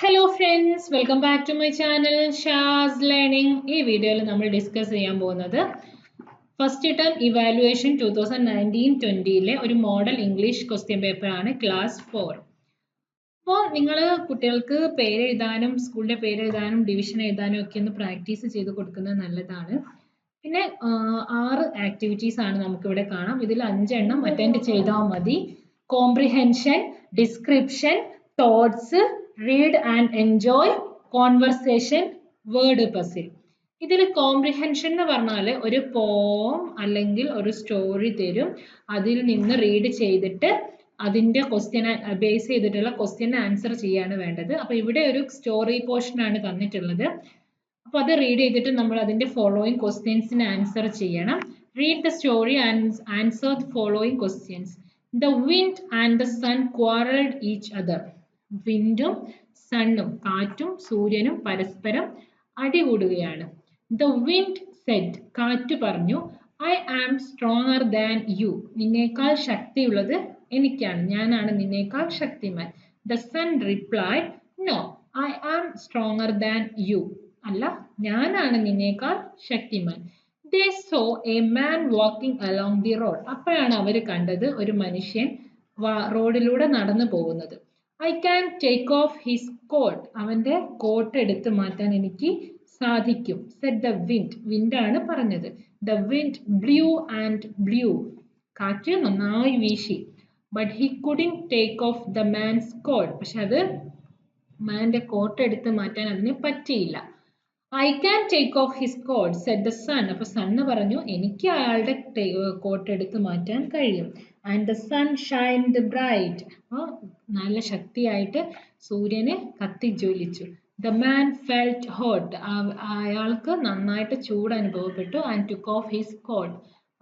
Hello friends, welcome back to my channel Shaz learning. ഈ വീഡിയോയിൽ നമ്മൾ ഡിസ്കസ് ചെയ്യാൻ പോകുന്നത് ഫസ്റ്റ് ടേം ഇവാലുവേഷൻ 2019-20 ഒരു മോഡൽ ഇംഗ്ലീഷ് ക്വസ്റ്റ്യൻ പേപ്പറാണ് ക്ലാസ് 4. അപ്പോൾ നിങ്ങൾ കുട്ടികൾക്ക് പേരെഴുതാനും സ്കൂളിൻ്റെ പേരെഴുതാനും ഡിവിഷൻ എഴുതാനും ഒക്കെ ഒന്ന് പ്രാക്ടീസ് ചെയ്ത് കൊടുക്കുന്നത് നല്ലതാണ്. പിന്നെ 6 ആക്ടിവിറ്റീസ് ആണ് നമുക്കിവിടെ കാണാം. ഇതിൽ 5 എണ്ണം അറ്റൻഡ് ചെയ്താൽ മതി. Comprehension, description, thoughts, read and enjoy, conversation, word puzzle. ഇതിൽ കോംപ്രിഹെൻഷൻ എന്ന് പറഞ്ഞാൽ ഒരു പോം അല്ലെങ്കിൽ ഒരു സ്റ്റോറി തരും. അതിൽ നിന്ന് റീഡ് ചെയ്തിട്ട് അതിൻ്റെ ക്വസ്റ്റ്യൻ ബേസ് ചെയ്തിട്ടുള്ള ക്വസ്റ്റ്യൻ ആൻസർ ചെയ്യാണ് വേണ്ടത്. അപ്പോൾ ഇവിടെ ഒരു സ്റ്റോറി പോർഷൻ ആണ് തന്നിട്ടുള്ളത്. അപ്പോൾ അത് റീഡ് ചെയ്തിട്ട് നമ്മൾ അതിൻ്റെ ഫോളോയിങ് ക്വസ്റ്റ്യൻസിന് ആൻസർ ചെയ്യണം. Read the story and answer the following questions. The wind and the sun quarrelled each other. വിൻഡും സണ്ണും കാറ്റും സൂര്യനും പരസ്പരം അടികൂടുകയാണ്. ദ വിൻഡ് സെഡ്, കാറ്റ് പറഞ്ഞു, I am stronger than you, നിന്നേക്കാൾ ശക്തിയുള്ളത് എനിക്കാണ്, ഞാനാണ് നിന്നേക്കാൾ ശക്തിമാൻ. The sun replied, no, I am stronger than you, അല്ല, ഞാനാണ് നിന്നേക്കാൾ Shaktimaan. They saw a man walking along the road. അപ്പോഴാണ് അവർ കണ്ടത് ഒരു മനുഷ്യൻ റോഡിലൂടെ നടന്നു പോകുന്നത്. I can take off his coat. അവന്റെ കോട്ട് എടുത്തു മാറ്റാൻ എനിക്ക് സാധിക്കും. Said the wind. വിൻഡാണ് പറഞ്ഞത്. The wind blew and blew. കാറ്റ് നന്നായി വീശി. But he couldn't take off the man's coat. പക്ഷെ അത് മാന്റെ കോട്ട് എടുത്ത് മാറ്റാൻ അതിന് പറ്റിയില്ല. I can take off his coat, said the sun. അപ്പോൾ സണ്ണ് പറഞ്ഞു, എനിക്ക് അയാളുടെ കോട്ട് എടുത്ത് മാറ്റാൻ കഴിയും. And the sun shined bright. നല്ല ശക്തിയായിട്ട് സൂര്യനെ കത്തിജ്വലിച്ചു. The man felt hot. അയാൾക്ക് നന്നായിട്ട് ചൂട് അനുഭവപ്പെട്ടു. And took off his coat.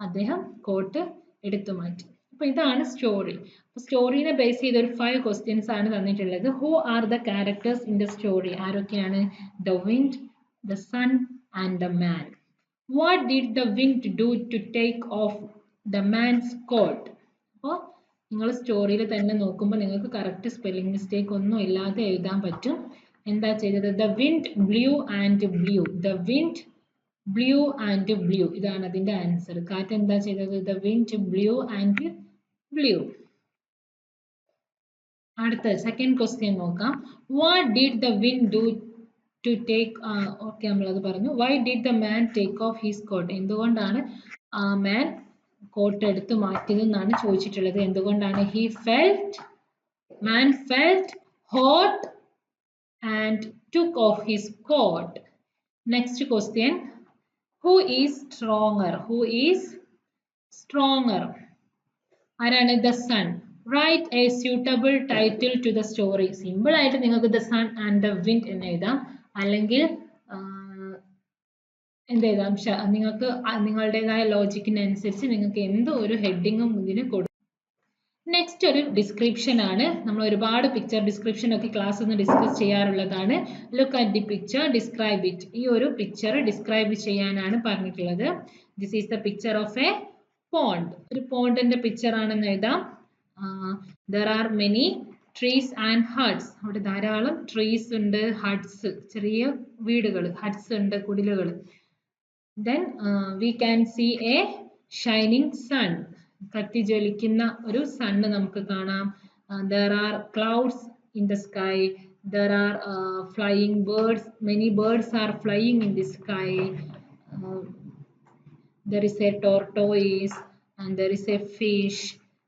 അദ്ദേഹം കോട്ട് എടുത്തു മാറ്റി. അപ്പോൾ ഇതാണ് സ്റ്റോറി. സ്റ്റോറിനെ ബേസ് ചെയ്ത് ഒരു 5 ക്വസ്റ്റ്യൻസ് ആണ് തന്നിട്ടുള്ളത്. Who are the characters in the story? ആരൊക്കെയാണ്? The wind, the sun and the man. What did the wind do to take off the man's coat? അപ്പോൾ നിങ്ങൾ സ്റ്റോറിയിൽ തന്നെ നോക്കുമ്പോൾ നിങ്ങൾക്ക് കറക്റ്റ് സ്പെല്ലിംഗ് മിസ്റ്റേക്ക് ഒന്നും ഇല്ലാതെ എഴുതാൻ പറ്റും. എന്താ ചെയ്തത്? The wind blew and blew. The wind blew and blew. ഇതാണ് അതിൻ്റെ ആൻസർ. കാറ്റ് എന്താ ചെയ്തത്? The wind blew and blew. അടുത്ത സെക്കൻഡ് ക്വസ്റ്റ്യൻ നോക്കാം. What did the wind do to take okay, നമ്മളത് പറഞ്ഞു. Why did the man take off his coat? എന്തുകൊണ്ടാണ് ആ മാൻ കോട്ട് എടുത്ത് മാറ്റിയതെന്നാണ് ചോദിച്ചിട്ടുള്ളത്. എന്തുകൊണ്ടാണ്? Man felt hot and took off his coat. Next question. Who is stronger? Who is stronger? ആരാണ്? The sun. Write a suitable title to the story. Simple ആയിട്ട് നിങ്ങൾക്ക് the sun and the wind എന്ന് എഴുതാം. അല്ലെങ്കിൽ എന്ത് എഴുതാം? നിങ്ങൾക്ക് നിങ്ങളുടേതായ ലോജിക്കിനനുസരിച്ച് നിങ്ങൾക്ക് എന്തോ ഒരു ഹെഡിങ്ങും ഇതിന് കൊടുക്കും. നെക്സ്റ്റ് ഒരു ഡിസ്ക്രിപ്ഷൻ ആണ്. നമ്മൾ ഒരുപാട് പിക്ചർ ഡിസ്ക്രിപ്ഷൻ ഒക്കെ ക്ലാസ് ഒന്ന് ഡിസ്കസ് ചെയ്യാറുള്ളതാണ്. Look at the picture, describe it. ഈ ഒരു പിക്ചർ ഡിസ്ക്രൈബ് ചെയ്യാനാണ് പറഞ്ഞിട്ടുള്ളത്. This is the picture of a pond. ഒരു പോണ്ടിന്റെ പിക്ചർ ആണെന്ന് എഴുതാം. There are many trees and huts. അവിടെ ധാരാളം ട്രീസ് ഉണ്ട്, ഹട്ട്സ് ചെറിയ വീടുകൾ, ഹട്ട്സ് ഉണ്ട്, കുടിലുകൾ. Then we can see a shining sun. കത്തിജ്വലിക്കുന്ന ഒരു സണ്ണ് നമുക്ക് കാണാം. There are clouds in the sky. There are flying birds. Many birds are flying in the sky. There is a tortoise and there is a fish.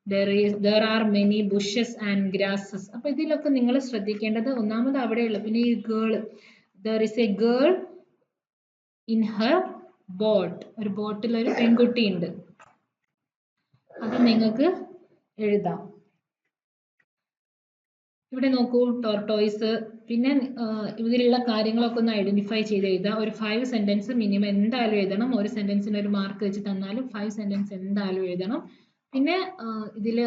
There are many bushes and grasses. അപ്പോൾ ഇതിലൊക്കെ നിങ്ങൾ ശ്രദ്ധിക്കേണ്ടത് ഒന്നാമത് അവിടെയുള്ള പിന്നെ ഈ girl. There is a girl in her boat. ഒരു ബോട്ടിൽ ഒരു പെൺകുട്ടി ഉണ്ട്. അത് നിങ്ങൾക്ക് എഴുതാം. ഇവിടെ നോക്കൂ, ടോർട്ടോയ്സ്. പിന്നെ ഇതിലുള്ള കാര്യങ്ങളൊക്കെ ഒന്ന് ഐഡന്റിഫൈ ചെയ്ത് എഴുതാം. ഒരു 5 സെന്റൻസ് മിനിമം എന്തായാലും എഴുതണം. ഒരു സെന്റൻസിന് ഒരു മാർക്ക് വെച്ച് തന്നാലും 5 സെന്റൻസ് എന്തായാലും എഴുതണം. പിന്നെ ഇതിൽ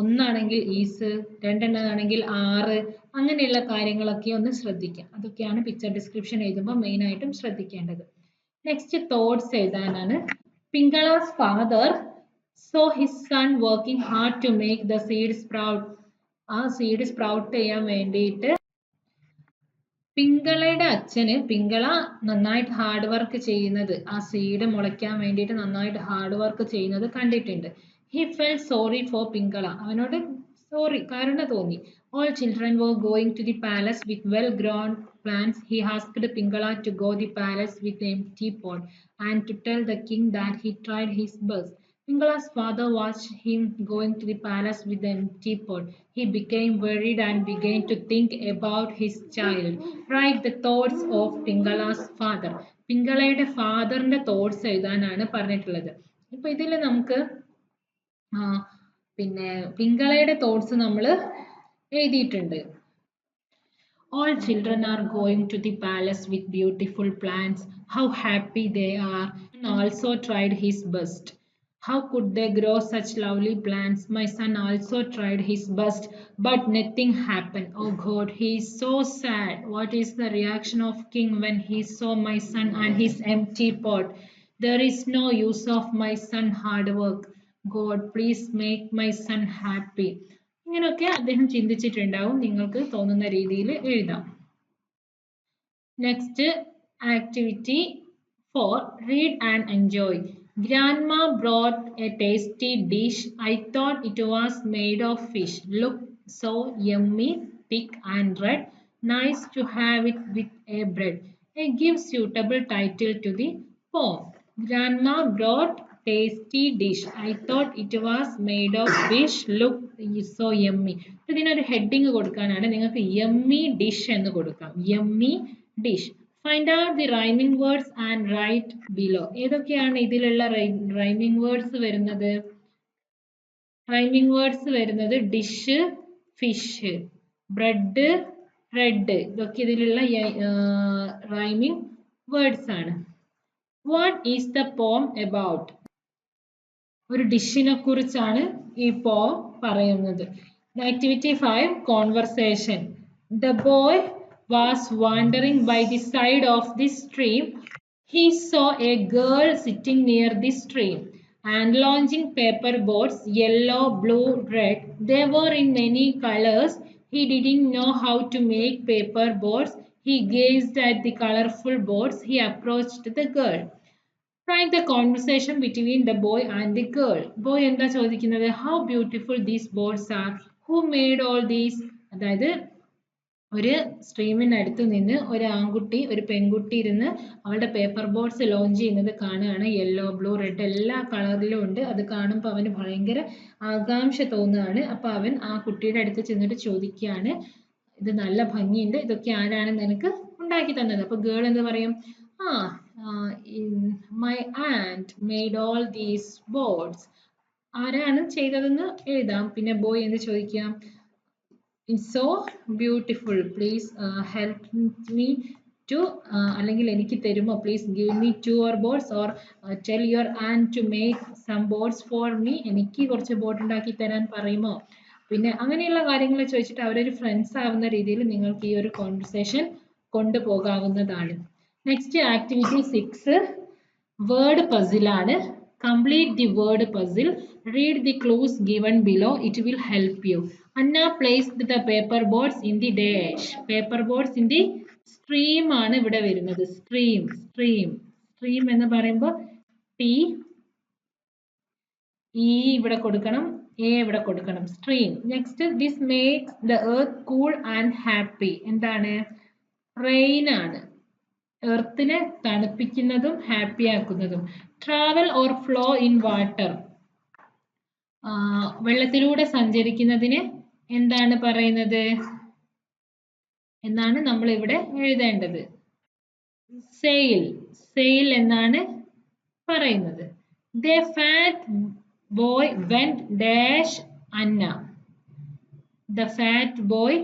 ഒന്നാണെങ്കിൽ ഈസ്, രണ്ടെണ്ണമാണെങ്കിൽ ആറ്, അങ്ങനെയുള്ള കാര്യങ്ങളൊക്കെ ഒന്ന് ശ്രദ്ധിക്കാം. അതൊക്കെയാണ് പിക്ചർ ഡിസ്ക്രിപ്ഷൻ എഴുതുമ്പോൾ മെയിൻ ആയിട്ടും ശ്രദ്ധിക്കേണ്ടത്. നെക്സ്റ്റ് തോട്ട്സ് എഴുതാനാണ്. Pingala's father saw his son working hard to make the seed sprout. ആ സീഡ് സ്പ്രൗട്ട് ചെയ്യാൻ വേണ്ടിയിട്ട് പിങ്കളയുടെ അച്ഛന് പിങ്കള നന്നായിട്ട് ഹാർഡ് വർക്ക് ചെയ്യുന്നത് ആ സീഡ് മുളയ്ക്കാൻ വേണ്ടിയിട്ട് നന്നായിട്ട് ഹാർഡ് വർക്ക് ചെയ്യുന്നത് കണ്ടിട്ടുണ്ട്. ഹി ഫെൽ സോറി ഫോർ പിങ്കള, അവനോട് സോറി കരുണ തോന്നി. All children were going to the palace with well-grown plans. He asked Pingala to go the palace with an empty pot and to tell the king that he tried his best. Pingala's father watched him going to the palace with the empty pot. He became worried and began to think about his child. Write the thoughts of Pingala's father. പിങ്കളയുടെ ഫാദറിന്റെ thoughts എഴുതാനാണ് പറഞ്ഞിട്ടുള്ളത്. ഇപ്പൊ ഇതിൽ നമുക്ക് പിന്നെ പിങ്കളയുടെ thoughts നമ്മൾ എഴുതിയിട്ടുണ്ട്. All children are going to the palace with beautiful plans. How happy they are, and also tried his best. How could they grow such lovely plants? My son also tried his best, but nothing happened. Oh God, he is so sad. What is the reaction of king when he saw my son and his empty pot? There is no use of my son hard work. God, please make my son happy. ഇങ്ങനെയൊക്കെ അദ്ദേഹം ചിന്തിച്ചിട്ടുണ്ടാവും. നിങ്ങൾക്ക് തോന്നുന്ന രീതിയിൽ എഴുതാം. Next activity 4, read and enjoy. Grandma brought a tasty dish. I thought it was made of fish. Look so yummy, thick and red. Nice to have it with a bread. Give suitable title to the poem. Grandma brought tasty dish. I thought it was made of fish. Look so yummy. ഇതിനൊരു heading കൊടുക്കാനാണ് നിങ്ങൾക്ക് yummy dish എന്ന് കൊടുക്കാം. Yummy dish. Find out the rhyming words and write below. ഏതൊക്കെയാണ് ഇതിലുള്ള rhyming words വരുന്നത്? Rhyming words വരുന്നത് dish, fish, bread, red. ഇതൊക്കെ ഇതിലുള്ള rhyming words ആണ്. What is the poem about? ഒരു ഡിഷിനെ കുറിച്ചാണ് ഈ poem പറയുന്നത്. Activity 5, conversation. The boy was wandering by the side of the stream. He saw a girl sitting near the stream and launching paper boats, yellow, blue, red. They were in many colors. He didn't know how to make paper boats. He gazed at the colorful boats. He approached the girl. Write the conversation between the boy and the girl. Boy എന്താ ചോദിക്കുന്നത്? How beautiful these boats are. Who made all these? അതായത് ഒരു സ്ട്രീമിനടുത്ത് നിന്ന് ഒരു ആൺകുട്ടി ഒരു പെൺകുട്ടി ഇരുന്ന് അവളുടെ പേപ്പർ ബോട്ട്സ് ലോഞ്ച് ചെയ്യുന്നത് കാണുകയാണ്. യെല്ലോ, ബ്ലൂ, റെഡ് എല്ലാ കളറിലും ഉണ്ട്. അത് കാണുമ്പോൾ അവന് ഭയങ്കര ആകാംക്ഷ തോന്നുകയാണ്. അപ്പോൾ അവൻ ആ കുട്ടിയുടെ അടുത്ത് ചെന്നിട്ട് ചോദിക്കുകയാണ്, ഇത് നല്ല ഭംഗിയുണ്ട്, ഇതൊക്കെ ആരാണ് നിനക്ക് ഉണ്ടാക്കി തന്നത്? അപ്പോൾ ഗേൾ എന്ത് പറയും? My and made all these boats. ആരാണ് ചെയ്തതെന്ന് എഴുതാം. പിന്നെ ബോയ് എന്ത് ചോദിക്കാം? It's so beautiful. Please help me to അല്ലെങ്കിൽ എനിക്ക് തരുമോ? Please give me 2 or boats or tell your aunt to make some boats for me. എനിക്ക് കുറച്ച് ബോട്ട് ഉണ്ടാക്കി തരാൻ പറയുമോ? പിന്നെ അങ്ങനെയുള്ള കാര്യങ്ങൾ ചോദിച്ചിട്ട് അവരൊരു ഫ്രണ്ട്സ് ആവുന്ന രീതിയിൽ നിങ്ങൾക്ക് ഈ ഒരു കോൺവെർസേഷൻ കൊണ്ടുപോകാവുന്നതാണ്. നെക്സ്റ്റ് ആക്ടിവിറ്റി 6, വേർഡ് പസിൽ ആണ്. Complete the word puzzle. Read the clues given below. It will help you. Anna placed the paper boats in the dash. Paper boats in the stream ആണ് ഇവിടെ വരുന്നത്. Stream. Stream എന്ന് പറയുമ്പോൾ T E ഇവിടെ കൊടുക്കണം, A ഇവിടെ കൊടുക്കണം. Stream. Next, this makes the earth cool and happy. എന്താണ്? Rain ആണ്. എർത്തിനെ തണുപ്പിക്കുന്നതും ഹാപ്പി ആക്കുന്നതും. Travel or flow in water. വെള്ളത്തിലൂടെ സഞ്ചരിക്കുന്നതിന് എന്താണ് പറയുന്നത് എന്നാണ് നമ്മൾ ഇവിടെ എഴുതേണ്ടത്. സെയിൽ. സെയിൽ എന്നാണ് പറയുന്നത്. The fat boy went dash Anna. The fat boy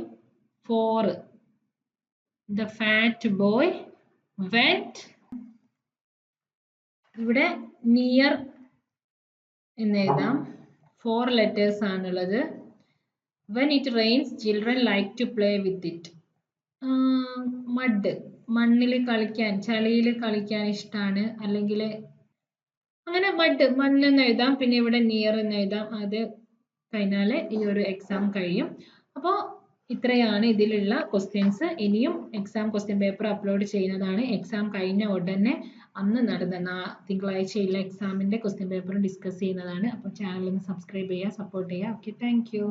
4. The fat boy went. ഇവിടെ നിയർ എന്ന് എഴുതാം. 4 letters ആണുള്ളത്. When it rains, children like to play with it. Mud, മണ്ണിൽ കളിക്കാൻ, ചളിയിൽ കളിക്കാൻ ഇഷ്ടമാണ്. അല്ലെങ്കിൽ അങ്ങനെ മണ്ണെന്ന് എഴുതാം. പിന്നെ ഇവിടെ നിയർ എന്ന് എഴുതാം. അത് കഴിഞ്ഞാൽ ഈ ഒരു എക്സാം കഴിയും. അപ്പോൾ ഇത്രയാണ് ഇതിലുള്ള ക്വസ്റ്റ്യൻസ്. ഇനിയും എക്സാം ക്വസ്റ്റ്യൻ പേപ്പർ അപ്ലോഡ് ചെയ്യുന്നതാണ്. എക്സാം കഴിഞ്ഞ ഉടനെ അന്ന് നടന്ന തിങ്കളാഴ്ചയുള്ള എക്സാമിന്റെ ക്വസ്റ്റ്യൻ പേപ്പർ ഡിസ്കസ് ചെയ്യുന്നതാണ്. അപ്പോൾ ചാനൽ ഒന്ന് സബ്സ്ക്രൈബ് ചെയ്യുക, സപ്പോർട്ട് ചെയ്യുക. Okay, thank you.